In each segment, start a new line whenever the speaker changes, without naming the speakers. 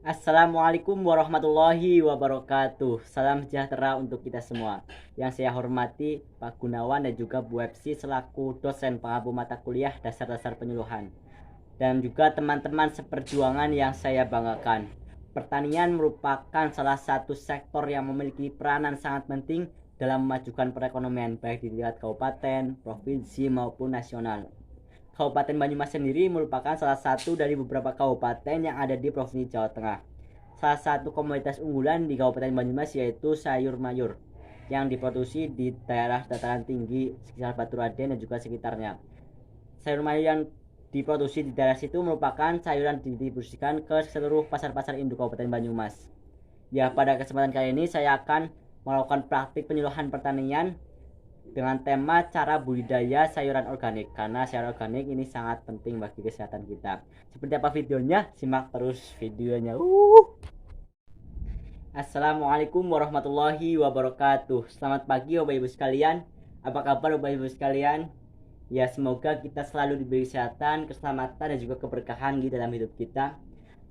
Assalamualaikum warahmatullahi wabarakatuh. Salam sejahtera untuk kita semua. Yang saya hormati Pak Gunawan dan juga Bu Epsi selaku dosen pengampu mata kuliah dasar-dasar penyuluhan. Dan juga teman-teman seperjuangan yang saya banggakan. Pertanian merupakan salah satu sektor yang memiliki peranan sangat penting dalam memajukan perekonomian baik di tingkat kabupaten, provinsi maupun nasional. Kabupaten Banyumas sendiri merupakan salah satu dari beberapa kabupaten yang ada di Provinsi Jawa Tengah. Salah satu komoditas unggulan di Kabupaten Banyumas yaitu sayur mayur yang diproduksi di daerah dataran tinggi sekitar Baturaden dan juga sekitarnya. Sayur mayur yang diproduksi di daerah situ merupakan sayuran didistribusikan ke seluruh pasar-pasar induk Kabupaten Banyumas. Ya, pada kesempatan kali ini saya akan melakukan praktik penyuluhan pertanian dengan tema cara budidaya sayuran organik, karena sayuran organik ini sangat penting bagi kesehatan kita. Seperti apa videonya? Simak terus videonya. Assalamualaikum warahmatullahi wabarakatuh. Selamat pagi Bapak Ibu sekalian. Apa kabar Bapak Ibu sekalian? Ya, semoga kita selalu diberi kesehatan, keselamatan dan juga keberkahan di dalam hidup kita.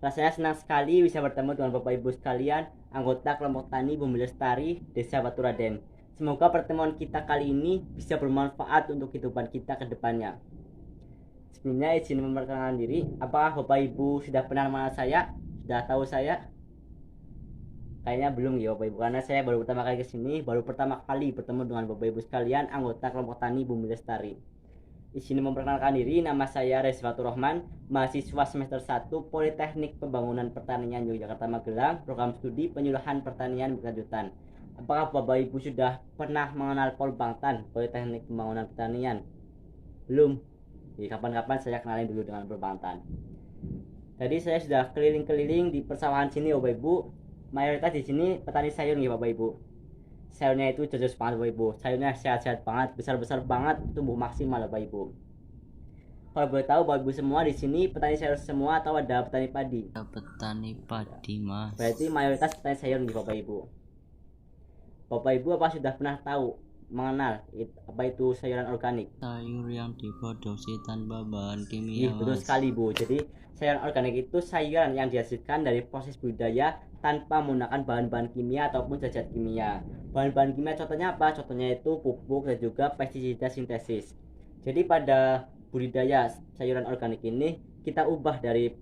Rasanya senang sekali bisa bertemu dengan Bapak Ibu sekalian, anggota kelompok tani Bumi Lestari, Desa Baturaden. Semoga pertemuan kita kali ini bisa bermanfaat untuk kehidupan kita ke depannya. Sebelumnya izin memperkenalkan diri, apakah Bapak Ibu sudah pernah mengenal saya? Sudah tahu saya? Kayaknya belum ya Bapak Ibu, karena saya baru pertama kali kesini, baru pertama kali bertemu dengan Bapak Ibu sekalian, anggota kelompok tani Bumi Lestari. Di sini memperkenalkan diri, nama saya Reswatur Rahman, mahasiswa semester 1 Politeknik Pembangunan Pertanian Yogyakarta Magelang, program studi penyuluhan pertanian berkelanjutan. Apakah Bapak Ibu sudah pernah mengenal Polbangtan, Politeknik Pembangunan Pertanian? Belum? Jadi kapan-kapan saya kenalin dulu dengan Polbangtan. Jadi saya sudah keliling-keliling di persawahan sini Bapak Ibu. Mayoritas di sini petani sayur nih Bapak Ibu. Sayurnya itu jejos banget Bapak Ibu. Sayurnya sehat-sehat banget, besar-besar banget, tumbuh maksimal Bapak Ibu. Kalau boleh tahu Bapak Ibu semua di sini petani sayur semua atau ada petani padi?
Petani padi, Mas.
Berarti mayoritas petani sayur nih Bapak Ibu. Bapak Ibu apa sudah pernah tahu mengenal apa itu sayuran organik?
Sayur yang diproduksi tanpa bahan kimia,
Iya, betul
Mas.
sekali Bu. Jadi sayuran organik itu sayuran yang dihasilkan dari proses budidaya tanpa menggunakan bahan-bahan kimia ataupun zat kimia. Bahan-bahan kimia contohnya apa? Contohnya itu pupuk dan juga pestisida sintesis. Jadi pada budidaya sayuran organik ini kita ubah dari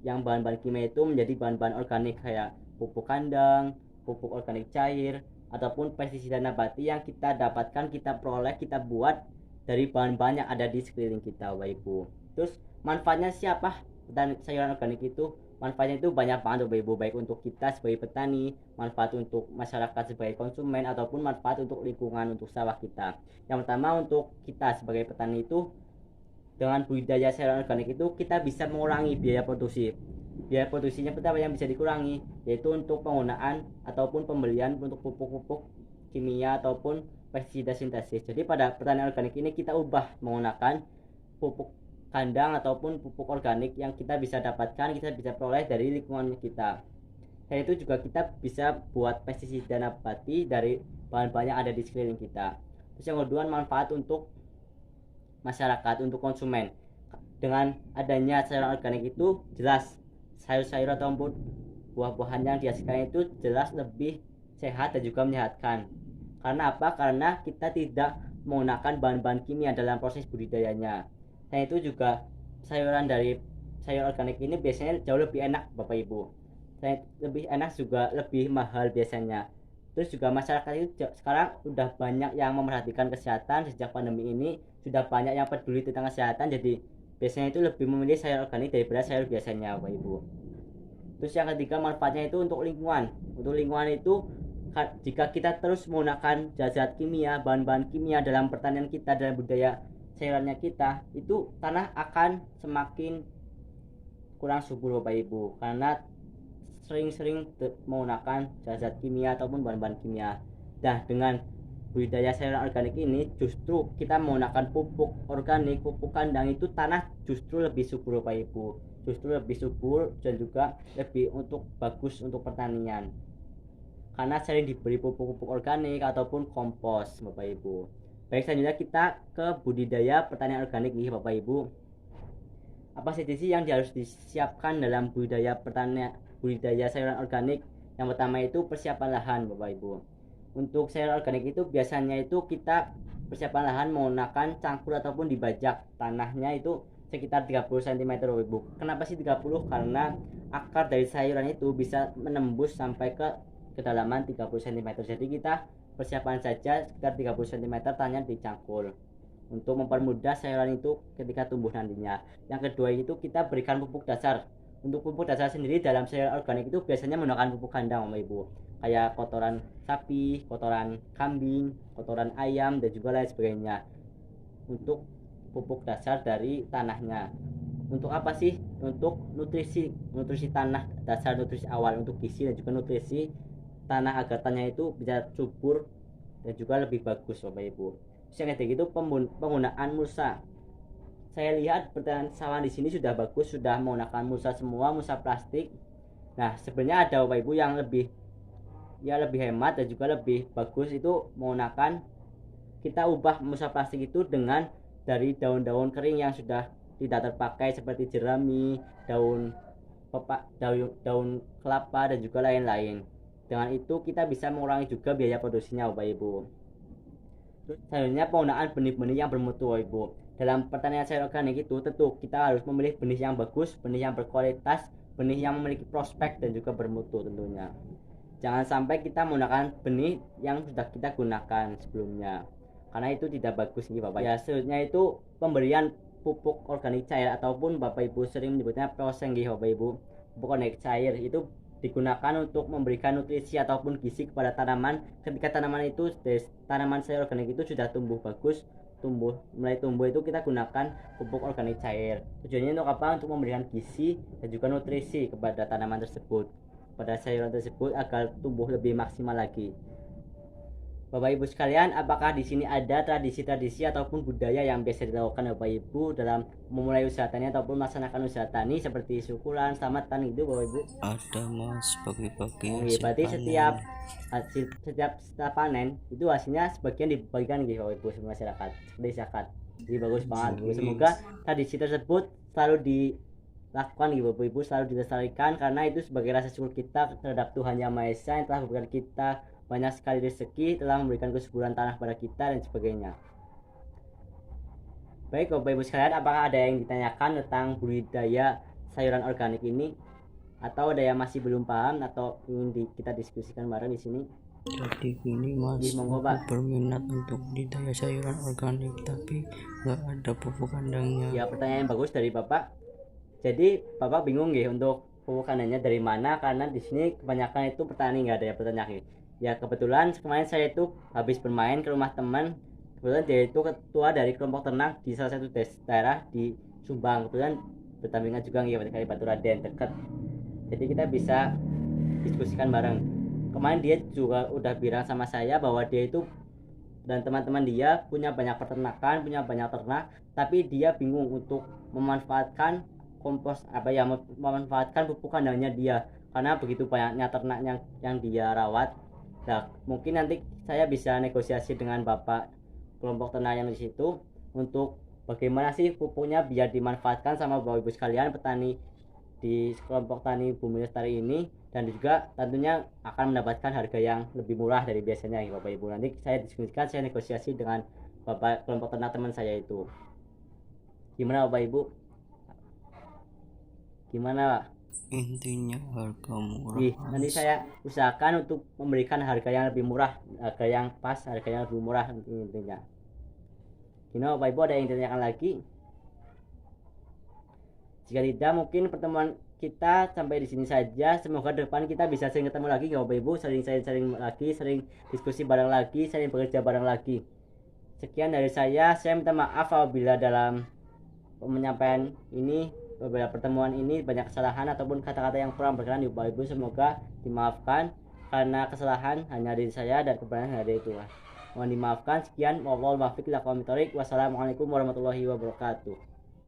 yang bahan-bahan kimia itu menjadi bahan-bahan organik kayak pupuk kandang, pupuk organik cair, ataupun pestisida nabati yang kita dapatkan, kita peroleh, kita buat dari bahan-bahan yang ada di sekeliling kita Bapak Ibu. Terus manfaatnya siapa? Dan sayuran organik itu manfaatnya itu banyak banget Bapak Ibu, baik untuk kita sebagai petani, manfaat untuk masyarakat sebagai konsumen, ataupun manfaat untuk lingkungan, untuk sawah kita. Yang pertama untuk kita sebagai petani itu, dengan budidaya sayuran organik itu kita bisa mengurangi biaya produksi. Biaya produksinya pertama yang bisa dikurangi yaitu untuk penggunaan ataupun pembelian untuk pupuk-pupuk kimia ataupun pestisida sintesis. Jadi pada pertanian organik ini kita ubah menggunakan pupuk kandang ataupun pupuk organik yang kita bisa dapatkan, kita bisa peroleh dari lingkungan kita. Dan itu juga kita bisa buat pestisida nabati dari bahan-bahan yang ada di sekeliling kita. Terus yang kedua, manfaat untuk masyarakat, untuk konsumen. Dengan adanya sayuran organik itu jelas sayur-sayur ataupun buah-buahan yang dihasilkan itu jelas lebih sehat dan juga menyehatkan. Karena apa? Karena kita tidak menggunakan bahan-bahan kimia dalam proses budidayanya. Dan itu juga sayuran dari sayur organik ini biasanya jauh lebih enak Bapak Ibu. Dan lebih enak juga lebih mahal biasanya. Terus juga masyarakat itu sekarang udah banyak yang memperhatikan kesehatan sejak pandemi ini, sudah banyak yang peduli tentang kesehatan, jadi biasanya itu lebih memilih sayur organik daripada sayur biasanya Bapak Ibu. Terus yang ketiga, manfaatnya itu untuk lingkungan. Untuk lingkungan itu jika kita terus menggunakan zat-zat kimia, bahan-bahan kimia dalam pertanian kita, dalam budaya sayurannya kita, itu tanah akan semakin kurang subur Bapak Ibu, karena sering-sering menggunakan zat-zat kimia ataupun bahan-bahan kimia. Nah, dengan budidaya sayuran organik ini justru kita menggunakan pupuk organik, pupuk kandang, itu tanah justru lebih subur Bapak Ibu, justru lebih subur dan juga lebih untuk bagus untuk pertanian karena sering diberi pupuk-pupuk organik ataupun kompos Bapak Ibu. Baik, selanjutnya kita ke budidaya pertanian organik nih Bapak Ibu. Apa saja sih yang harus disiapkan dalam budidaya sayuran organik? Yang pertama itu persiapan lahan, Bapak Ibu. Untuk sayuran organik itu biasanya itu kita persiapan lahan menggunakan cangkul ataupun dibajak. Tanahnya itu sekitar 30 cm, Bapak Ibu. Kenapa sih 30? Karena akar dari sayuran itu bisa menembus sampai ke kedalaman 30 cm. Jadi kita persiapan saja sekitar 30 cm tanahnya dicangkul untuk mempermudah sayuran itu ketika tumbuh nantinya. Yang kedua itu kita berikan pupuk dasar. Untuk pupuk dasar sendiri dalam sayuran organik itu biasanya menggunakan pupuk kandang, Bapak Ibu, kayak kotoran sapi, kotoran kambing, kotoran ayam, dan juga lain sebagainya untuk pupuk dasar dari tanahnya. Untuk apa sih? Untuk nutrisi tanah, dasar nutrisi awal untuk gizi dan juga nutrisi tanah agar tanahnya itu bisa subur dan juga lebih bagus, Bapak Ibu. Yang ketiga itu penggunaan mulsa. Saya lihat pertanian sawah di sini sudah bagus, sudah menggunakan mulsa semua, mulsa plastik. Nah, sebenarnya ada, Bapak Ibu, yang lebih hemat dan juga lebih bagus, itu menggunakan, kita ubah mulsa plastik itu dengan dari daun-daun kering yang sudah tidak terpakai seperti jerami, daun kelapa dan juga lain-lain. Dengan itu kita bisa mengurangi juga biaya produksinya, Bapak Ibu. Selanjutnya penggunaan benih-benih yang bermutu, Bapak Ibu. Dalam pertanian sayur organik itu tentu kita harus memilih benih yang bagus, benih yang berkualitas, benih yang memiliki prospek dan juga bermutu tentunya. Jangan sampai kita menggunakan benih yang sudah kita gunakan sebelumnya, karena itu tidak bagus nih, Bapak. Ya, selanjutnya itu pemberian pupuk organik cair ataupun Bapak Ibu sering menyebutnya poseng, Bapak Ibu. Pupuk organik cair itu digunakan untuk memberikan nutrisi ataupun gizi kepada tanaman ketika tanaman sayur organik itu sudah tumbuh bagus, mulai tumbuh itu kita gunakan pupuk organik cair. Tujuannya untuk apa? Untuk memberikan gizi dan juga nutrisi kepada tanaman tersebut, pada sayuran tersebut, agar tumbuh lebih maksimal lagi. Bapak Ibu sekalian, apakah di sini ada tradisi-tradisi ataupun budaya yang biasa dilakukan Bapak Ibu dalam memulai usaha tani ataupun melaksanakan usaha tani seperti syukuran, selamatan gitu, Bapak Ibu?
Ada, Mas, pagi-pagi
Iya, berarti setiap setelah panen itu hasilnya sebagian dibagikan gitu, Bapak Ibu, sama masyarakat seperti zakat. Jadi bagus banget. Semoga tradisi tersebut selalu dilakukan gitu, Bapak Ibu, selalu dilestarikan, karena itu sebagai rasa syukur kita terhadap Tuhan Yang Maha Esa yang telah memberikan kita banyak sekali rezeki, telah memberikan kesuburan tanah pada kita dan sebagainya. Baik, Bapak Ibu sekalian, apakah ada yang ditanyakan tentang budidaya sayuran organik ini, atau ada yang masih belum paham atau ingin kita diskusikan bareng di sini?
Jadi gini, Mas,
Monggo,
aku
Pak.
berminat untuk budidaya sayuran organik tapi nggak ada pupuk kandangnya.
Ya, pertanyaan yang bagus dari Bapak. Jadi Bapak bingung ya untuk pupuk kandangnya dari mana, karena di sini kebanyakan itu petani nggak ada yang bertanya. Ya, kebetulan kemarin saya itu habis bermain ke rumah teman. Kebetulan dia itu ketua dari kelompok ternak di salah satu daerah di Sumbang. Kebetulan bertandingan juga di Batu Raden dekat. Jadi kita bisa diskusikan bareng. Kemarin dia juga udah bilang sama saya bahwa dia itu dan teman-teman dia punya banyak peternakan, punya banyak ternak, tapi dia bingung untuk memanfaatkan memanfaatkan pupuk kandangnya dia, karena begitu banyaknya ternak yang dia rawat. Nah, mungkin nanti saya bisa negosiasi dengan Bapak kelompok ternak yang di situ untuk bagaimana sih pupuknya biar dimanfaatkan sama Bapak Ibu sekalian petani di kelompok tani Bumi Lestari ini, dan juga tentunya akan mendapatkan harga yang lebih murah dari biasanya ya, Bapak Ibu. Nanti saya diskusikan, saya negosiasi dengan Bapak kelompok ternak teman saya itu. Gimana, Bapak Ibu? Gimana, Pak?
Intinya harga murah.
Nanti saya usahakan untuk memberikan harga yang lebih murah, harga yang pas, harga yang lebih murah intinya. Gimana, Bapak Ibu, ada yang ditanyakan lagi? Jika tidak, mungkin pertemuan kita sampai di sini saja. Semoga depan kita bisa sering ketemu lagi, Bapak Ibu, sering lagi, sering diskusi bareng lagi, sering bekerja bareng lagi. Sekian dari saya minta maaf apabila dalam penyampaian ini, beberapa pertemuan ini banyak kesalahan ataupun kata-kata yang kurang berkenan di Bapak Ibu. Semoga dimaafkan, karena kesalahan hanya dari saya dan kebenaran hanya dari Tuhan. Mohon dimaafkan. Sekian, wassalamualaikum warahmatullahi wabarakatuh.